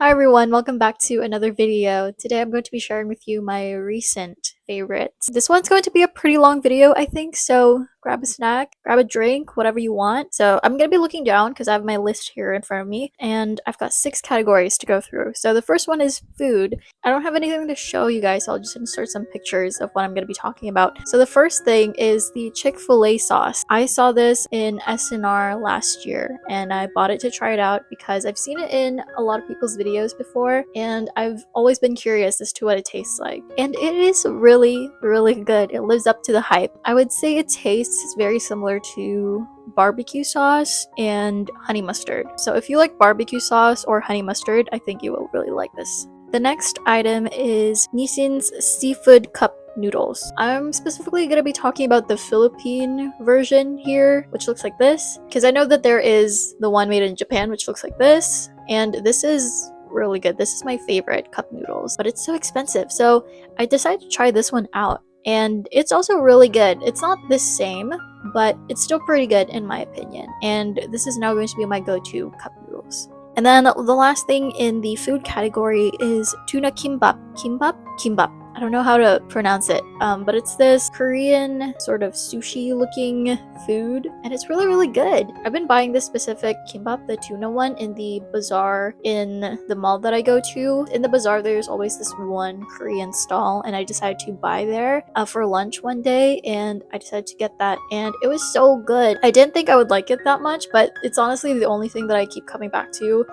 Hi everyone, welcome back to another video. Today I'm going to be sharing with you my recent favorites. This one's going to be a pretty long video, I think, so grab a snack, grab a drink, whatever you want. So I'm going to be looking down because I have my list here in front of me, and I've got 6 categories to go through. So the first one is food. I don't have anything to show you guys, so I'll just insert some pictures of what I'm going to be talking about. So the first thing is the Chick-fil-A sauce. I saw this in SNR last year, and I bought it to try it out because I've seen it in a lot of people's videos before, and I've always been curious as to what it tastes like. And it is really, really good. It lives up to the hype. I would say it tastes very similar to barbecue sauce and honey mustard. So if you like barbecue sauce or honey mustard, I think you will really like this. The next item is Nissin's Seafood Cup noodles. I'm specifically going to be talking about the Philippine version here, which looks like this, because I know that there is the one made in Japan, which looks like this, and this is really good. This is my favorite cup noodles, but it's so expensive, so I decided to try this one out, and it's also really good. It's not the same, but it's still pretty good in my opinion, and this is now going to be my go-to cup noodles. And then the last thing in the food category is tuna kimbap. Kimbap. I don't know how to pronounce it, but it's this Korean sort of sushi looking food, and it's really, really good. I've been buying this specific kimbap, the tuna one, in the bazaar in the mall that I go to. In the bazaar, there's always this one Korean stall, and I decided to buy there for lunch one day, and I decided to get that, and it was so good. I didn't think I would like it that much, but it's honestly the only thing that I keep coming back to.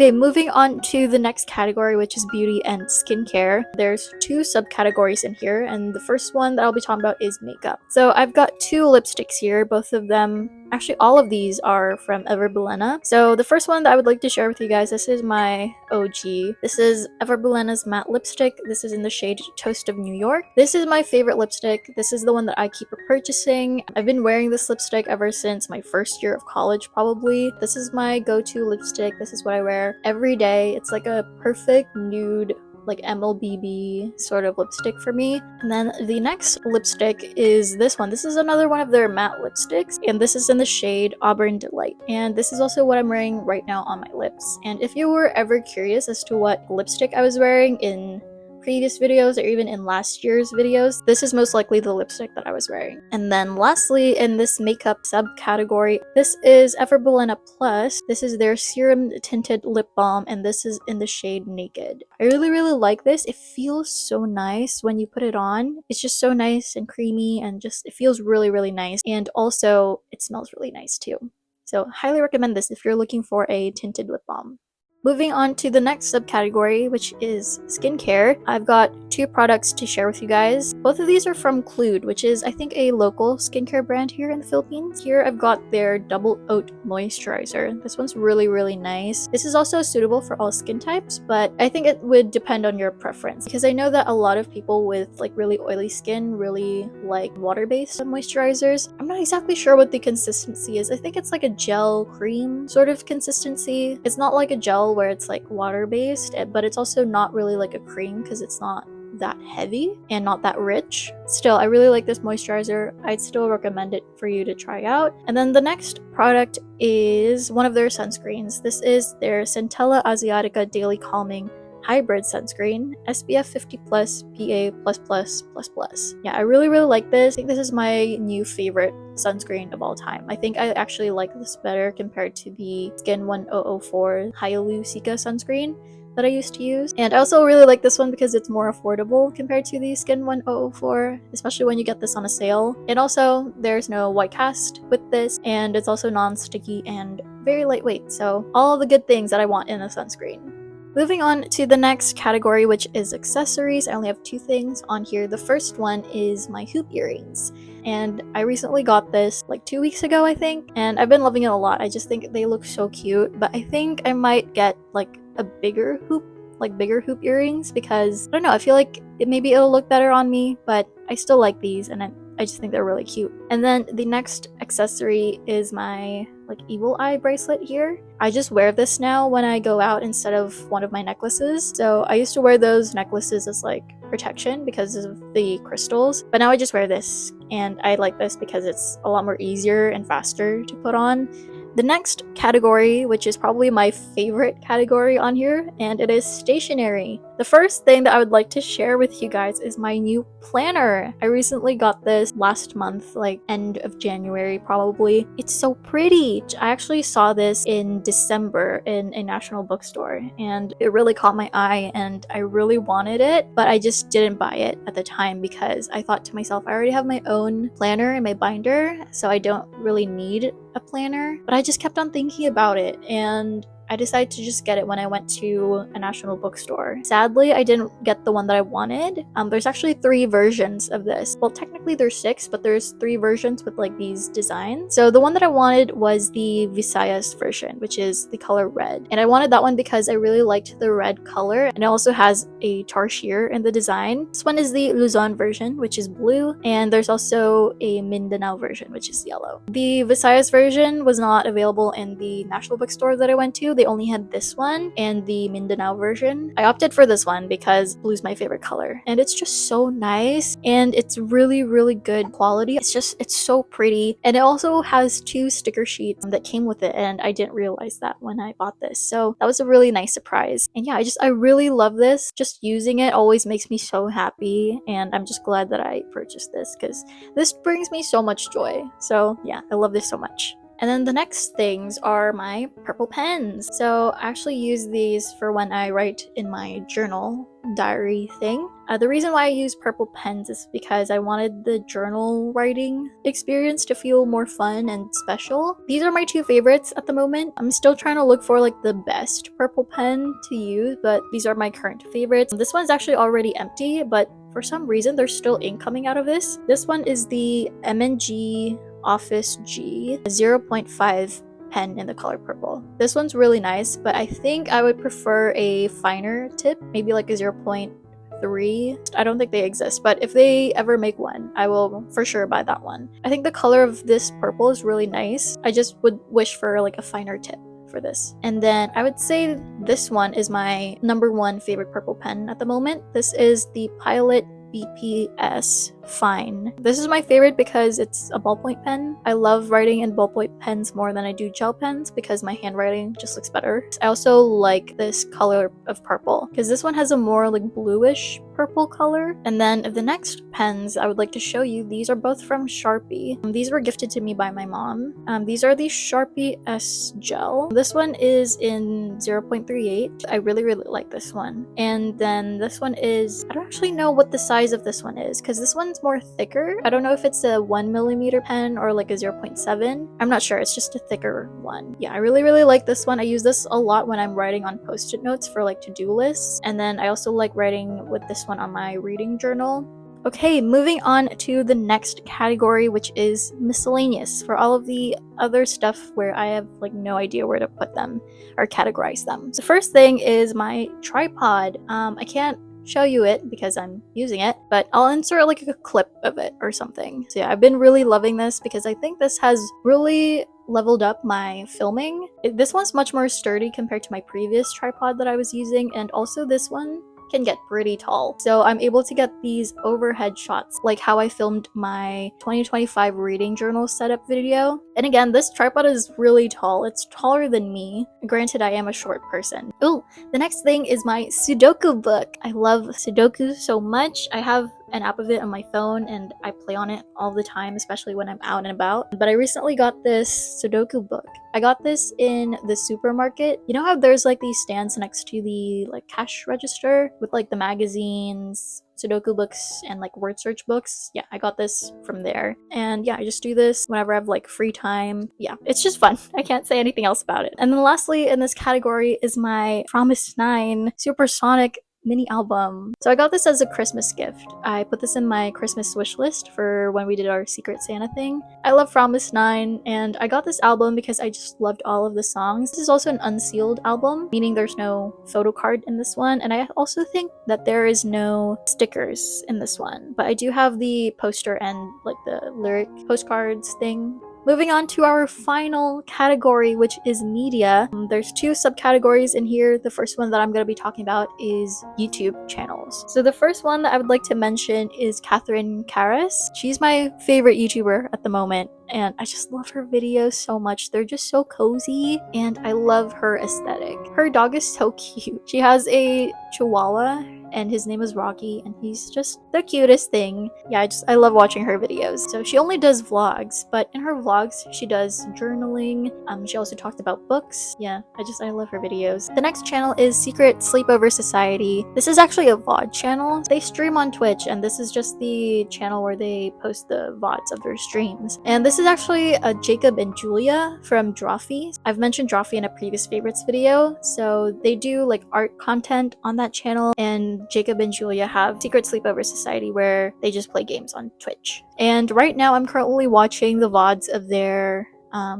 Okay, moving on to the next category, which is beauty and skincare. There's 2 subcategories in here, and the first one that I'll be talking about is makeup. So I've got 2 lipsticks here, both of them, actually all of these are from Everbelena. So the first one that I would like to share with you guys, this is my OG. This is Everbelena's matte lipstick. This is in the shade Toast of New York. This is my favorite lipstick. This is the one that I keep purchasing. I've been wearing this lipstick ever since my first year of college, probably. This is my go-to lipstick. This is what I wear every day. It's like a perfect nude, like MLBB sort of lipstick for me. And then the next lipstick is this one. This is another one of their matte lipsticks, and this is in the shade Auburn Delight. And this is also what I'm wearing right now on my lips. And if you were ever curious as to what lipstick I was wearing in previous videos or even in last year's videos, this is most likely the lipstick that I was wearing. And then lastly, in this makeup subcategory, this is Everbelena Plus. This is their serum tinted lip balm, and this is in the shade Naked. I really, really like this. It feels so nice when you put it on. It's just so nice and creamy, and just it feels really, really nice, and also it smells really nice too. So highly recommend this if you're looking for a tinted lip balm. Moving on to the next subcategory, which is skincare. I've got 2 products to share with you guys. Both of these are from Klude, which is, I think, a local skincare brand here in the Philippines. Here I've got their Double Oat Moisturizer. This one's really, really nice. This is also suitable for all skin types, but I think it would depend on your preference, because I know that a lot of people with like really oily skin really like water-based moisturizers. I'm not exactly sure what the consistency is. I think it's like a gel cream sort of consistency. It's not like a gel where it's like water based, but it's also not really like a cream because it's not that heavy and not that rich. Still, I really like this moisturizer. I'd still recommend it for you to try out. And then the next product is one of their sunscreens. This is their Centella Asiatica Daily Calming Hybrid Sunscreen, SPF 50 plus PA++++. Yeah, I really, really like this. I think this is my new favorite sunscreen of all time. I think I actually like this better compared to the Skin 1004 Hyaluronic sunscreen that I used to use. And I also really like this one because it's more affordable compared to the Skin 1004, especially when you get this on a sale. And also, there's no white cast with this, and it's also non-sticky and very lightweight. So all the good things that I want in a sunscreen. Moving on to the next category, which is accessories. I only have 2 things on here. The first one is my hoop earrings, and I recently got this like 2 weeks ago, I think, and I've been loving it a lot. I just think they look so cute, but I think I might get like a bigger hoop earrings, because I don't know, I feel like maybe it'll look better on me, but I still like these, and I just think they're really cute. And then the next accessory is my like evil eye bracelet here. I just wear this now when I go out instead of one of my necklaces. So I used to wear those necklaces as like protection because of the crystals, but now I just wear this, and I like this because it's a lot more easier and faster to put on. The next category, which is probably my favorite category on here, and it is stationery. The first thing that I would like to share with you guys is my new planner. I recently got this last month, like end of January probably. It's so pretty. I actually saw this in December in a national bookstore and it really caught my eye and I really wanted it, but I just didn't buy it at the time because I thought to myself, I already have my own planner in my binder, so I don't really need a planner. But I just kept on thinking about it and I decided to just get it when I went to a national bookstore. Sadly, I didn't get the one that I wanted. There's actually 3 versions of this. Well, technically there's 6, but there's 3 versions with like these designs. So the one that I wanted was the Visayas version, which is the color red. And I wanted that one because I really liked the red color, and it also has a tarsier in the design. This one is the Luzon version, which is blue, and there's also a Mindanao version, which is yellow. The Visayas version was not available in the national bookstore that I went to. They only had this one and the Mindanao version. I opted for this one because blue's my favorite color and it's just so nice and it's really good quality. It's so pretty, and it also has 2 sticker sheets that came with it, and I didn't realize that when I bought this, so that was a really nice surprise. And yeah, I really love this. Just using it always makes me so happy, and I'm just glad that I purchased this because this brings me so much joy. So yeah, I love this so much. And then the next things are my purple pens. So I actually use these for when I write in my journal diary thing. The reason why I use purple pens is because I wanted the journal writing experience to feel more fun and special. These are my 2 favorites at the moment. I'm still trying to look for like the best purple pen to use, but these are my current favorites. This one's actually already empty, but for some reason there's still ink coming out of this. This one is the M&G Office G 0.5 pen in the color purple. This one's really nice, but I think I would prefer a finer tip, maybe like a 0.3. I don't think they exist, but if they ever make one, I will for sure buy that one. I think the color of this purple is really nice. I just would wish for like a finer tip for this. And then I would say this one is my number 1 favorite purple pen at the moment. This is the Pilot BPS Fine. This is my favorite because it's a ballpoint pen. I love writing in ballpoint pens more than I do gel pens because my handwriting just looks better. I also like this color of purple because this one has a more like bluish purple color. And then the next pens I would like to show you, these are both from Sharpie. These were gifted to me by my mom. These are the Sharpie S Gel. This one is in 0.38. I really like this one. And then this one is, I don't actually know what the size of this one is because this one's more thicker. I don't know if it's a 1mm pen or like a 0.7. I'm not sure. It's just a thicker one. Yeah, I really like this one. I use this a lot when I'm writing on post-it notes for like to-do lists. And then I also like writing with this one on my reading journal. Okay, moving on to the next category, which is miscellaneous, for all of the other stuff where I have like no idea where to put them or categorize them. So the first thing is my tripod. I can't show you it because I'm using it, but I'll insert like a clip of it or something. So yeah, I've been really loving this because I think this has really leveled up my filming. This one's much more sturdy compared to my previous tripod that I was using, and also this one can get pretty tall. So I'm able to get these overhead shots like how I filmed my 2025 reading journal setup video. And again, this tripod is really tall. It's taller than me. Granted, I am a short person. Ooh, the next thing is my Sudoku book. I love Sudoku so much. I have an app of it on my phone and I play on it all the time, especially when I'm out and about. But I recently got this Sudoku book. I got this in the supermarket. You know how there's like these stands next to the like cash register with like the magazines, Sudoku books, and like word search books? Yeah, I got this from there. And yeah, I just do this whenever I have like free time. Yeah, it's just fun. I can't say anything else about it. And then lastly in this category is my Promise 9 Supersonic mini album. So I got this as a Christmas gift. I put this in my Christmas wish list for when we did our Secret Santa thing. I love Promise 9, and I got this album because I just loved all of the songs. This is also an unsealed album, meaning there's no photo card in this one, and I also think that there is no stickers in this one, but I do have the poster and like the lyric postcards thing. Moving on to our final category, which is media. There's 2 subcategories in here. The first one that I'm going to be talking about is YouTube channels. So the first one that I would like to mention is Catherine Karras. She's my favorite YouTuber at the moment. and I just love her videos so much. They're just so cozy, and I love her aesthetic. Her dog is so cute. She has a chihuahua, and his name is Rocky, and he's just the cutest thing. Yeah, I love watching her videos. So she only does vlogs, but in her vlogs she does journaling. She also talked about books. Yeah, I love her videos. The next channel is Secret Sleepover Society. This is actually a VOD channel. They stream on Twitch, and this is just the channel where they post the VODs of their streams. And this is actually a Jacob and Julia from Drawfee. I've mentioned Drawfee in a previous favorites video, so they do like art content on that channel, and Jacob and Julia have Secret Sleepover Society where they just play games on Twitch. And right now I'm currently watching the VODs of their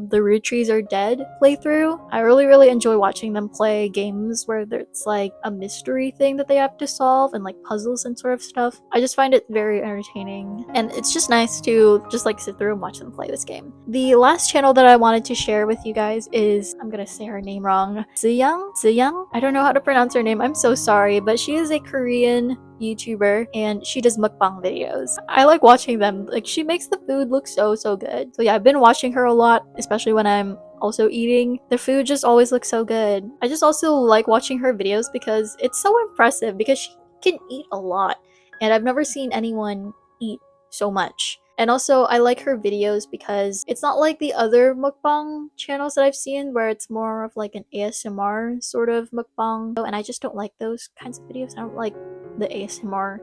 The Root Trees Are Dead playthrough. I really enjoy watching them play games where it's like a mystery thing that they have to solve and like puzzles and sort of stuff. I just find it very entertaining, and it's just nice to just like sit through and watch them play this game. The last channel that I wanted to share with you guys is, I'm gonna say her name wrong, Ziyang? I don't know how to pronounce her name, I'm so sorry, but she is a Korean YouTuber and she does mukbang videos. I like watching them. Like, she makes the food look so good. So yeah, I've been watching her a lot, especially when I'm also eating. The food just always looks so good. I just also like watching her videos because it's so impressive, because she can eat a lot, and I've never seen anyone eat so much. And also, I like her videos because it's not like the other mukbang channels that I've seen where it's more of like an ASMR sort of mukbang, and I just don't like those kinds of videos. I don't like the ASMR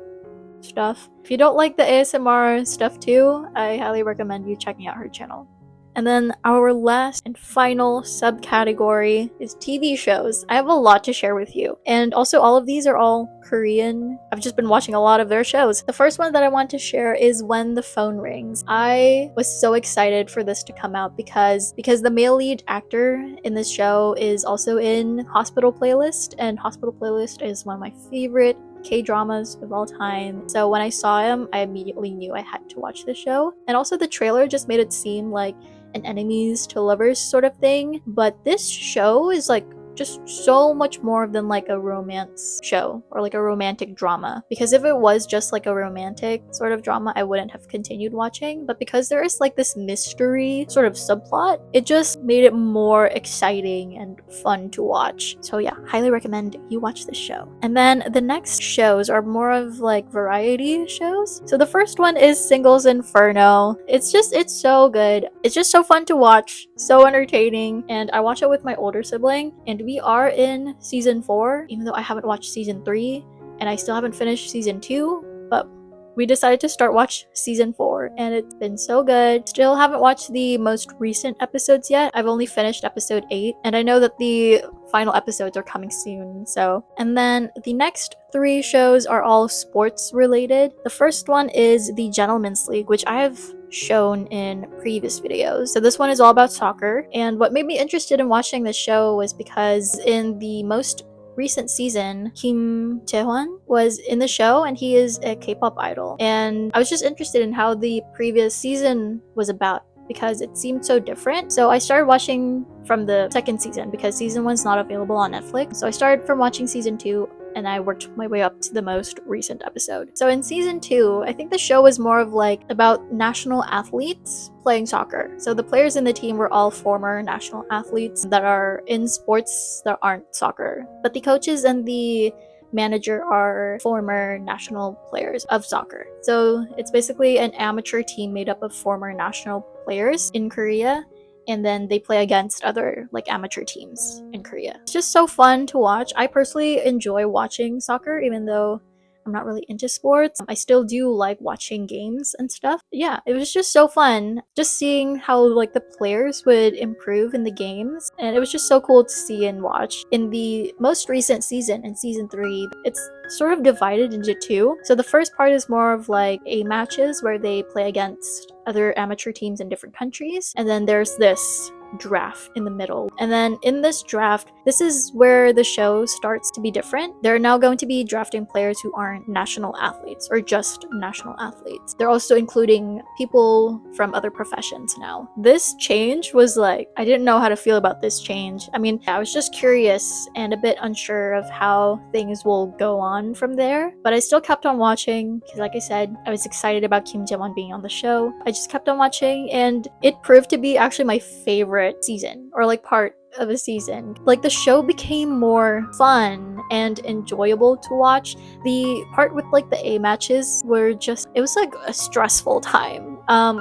stuff. If you don't like the ASMR stuff too, I highly recommend you checking out her channel. And then our last and final subcategory is TV shows. I have a lot to share with you. And also, all of these are all Korean. I've just been watching a lot of their shows. The first one that I want to share is When the Phone Rings. I was so excited for this to come out because the male lead actor in this show is also in Hospital Playlist, and Hospital Playlist is one of my favorite K-dramas of all time. So when I saw him, I immediately knew I had to watch the show. And also, the trailer just made it seem like an enemies to lovers sort of thing, but this show is like just so much more than like a romance show or like a romantic drama. Because if it was just like a romantic sort of drama, I wouldn't have continued watching. But because there is like this mystery sort of subplot, it just made it more exciting and fun to watch. So yeah, highly recommend you watch this show. And then the next shows are more of like variety shows. So the first one is Singles Inferno. It's so good. It's just so fun to watch, so entertaining, and I watch it with my older sibling, and we are in season 4, even though I haven't watched season 3, and I still haven't finished season 2, but we decided to start watch season 4, and it's been so good. Still haven't watched the most recent episodes yet. I've only finished episode 8, and I know that the final episodes are coming soon, so. And then the next 3 shows are all sports related. The first one is The Gentleman's League, which I have shown in previous videos. So this one is all about soccer, and what made me interested in watching this show was because in the most recent season, Kim Tae-hwan was in the show, and he is a K-pop idol. And I was just interested in how the previous season was about, because it seemed so different. So I started watching from the second season because season 1's not available on Netflix. So I started from watching season 2, and I worked my way up to the most recent episode. So in season 2, I think the show was more of like about national athletes playing soccer. So the players in the team were all former national athletes that are in sports that aren't soccer. But the coaches and the manager are former national players of soccer. So it's basically an amateur team made up of former national players in Korea, and then they play against other like amateur teams in Korea. It's just so fun to watch. I personally enjoy watching soccer, even though I'm not really into sports. I still do like watching games and stuff. Yeah, it was just so fun just seeing how like the players would improve in the games, and it was just so cool to see and watch. In the most recent season, in season 3, it's sort of divided into 2. So the first part is more of like A matches where they play against other amateur teams in different countries, and then there's this draft in the middle. And then in this draft, this is where the show starts to be different. They're now going to be drafting players who aren't national athletes or just national athletes. They're also including people from other professions now. This change was like, I didn't know how to feel about this change. I mean, I was just curious and a bit unsure of how things will go on from there, but I still kept on watching because, like I said, I was excited about Kim Jae-won being on the show. I just kept on watching, and it proved to be actually my favorite season, or like part of a season. Like, the show became more fun and enjoyable to watch. The part with like the A matches were just, it was like a stressful time.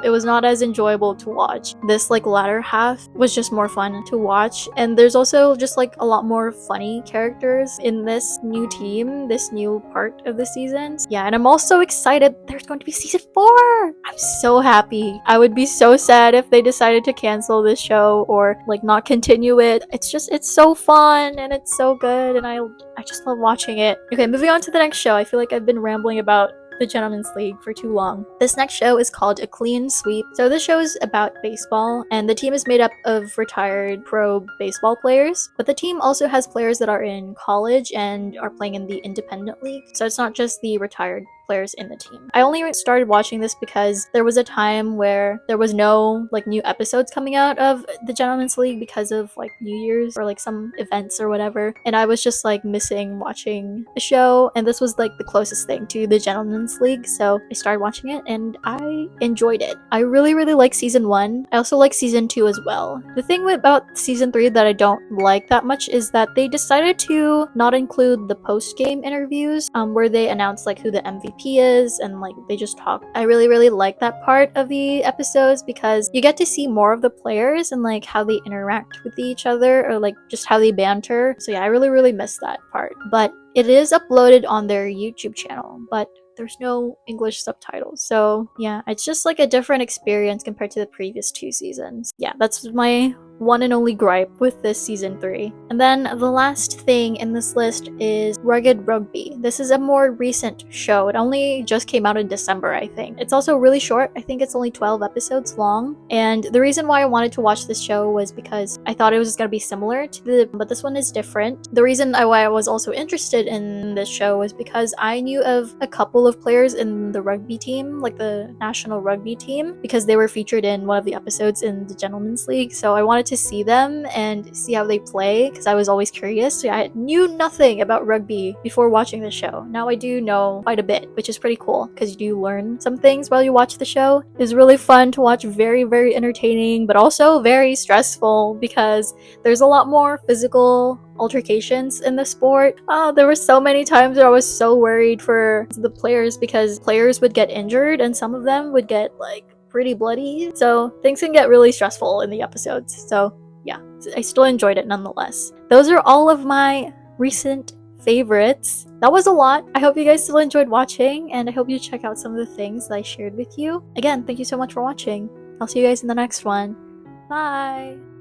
It was not as enjoyable to watch. This like latter half was just more fun to watch, and there's also just like a lot more funny characters in this new team, this new part of the seasons. Yeah, and I'm also excited there's going to be season 4. I'm so happy. I would be so sad if they decided to cancel this show or like not continue it. It's so fun and it's so good, and I just love watching it. Okay, moving on to the next show. I feel like I've been rambling about the Gentleman's League for too long. This next show is called A Clean Sweep. So this show is about baseball, and the team is made up of retired pro baseball players, but the team also has players that are in college and are playing in the independent league. So it's not just the retired players in the team. I only started watching this because there was a time where there was no like new episodes coming out of the Gentleman's League because of like New Year's or like some events or whatever, and I was just like missing watching the show, and this was like the closest thing to the Gentleman's League, so I started watching it and I enjoyed it. I really like season 1. I also like season 2 as well. The thing about season 3 that I don't like that much is that they decided to not include the post-game interviews where they announced like who the MVP is and like they just talk. I really like that part of the episodes because you get to see more of the players and like how they interact with each other, or like just how they banter. So yeah, I really miss that part. But it is uploaded on their YouTube channel, but there's no English subtitles. So yeah, it's just like a different experience compared to the previous 2 seasons. Yeah, that's my one and only gripe with this season 3. And then the last thing in this list is Rugged Rugby. This is a more recent show. It only just came out in December, I think. It's also really short. I think it's only 12 episodes long. And the reason why I wanted to watch this show was because I thought it was gonna be similar to but this one is different. The reason why I was also interested in this show was because I knew of a couple of players in the rugby team, like the national rugby team, because they were featured in one of the episodes in the Gentleman's League. So I wanted to see them and see how they play because I was always curious. So I knew nothing about rugby before watching the show. Now I do know quite a bit, which is pretty cool because you do learn some things while you watch the show. It's really fun to watch, very entertaining, but also very stressful because there's a lot more physical altercations in the sport. There were so many times where I was so worried for the players because players would get injured and some of them would get like pretty bloody. So things can get really stressful in the episodes. So yeah, I still enjoyed it nonetheless. Those are all of my recent favorites. That was a lot. I hope you guys still enjoyed watching, and I hope you check out some of the things that I shared with you. Again, thank you so much for watching. I'll see you guys in the next one. Bye!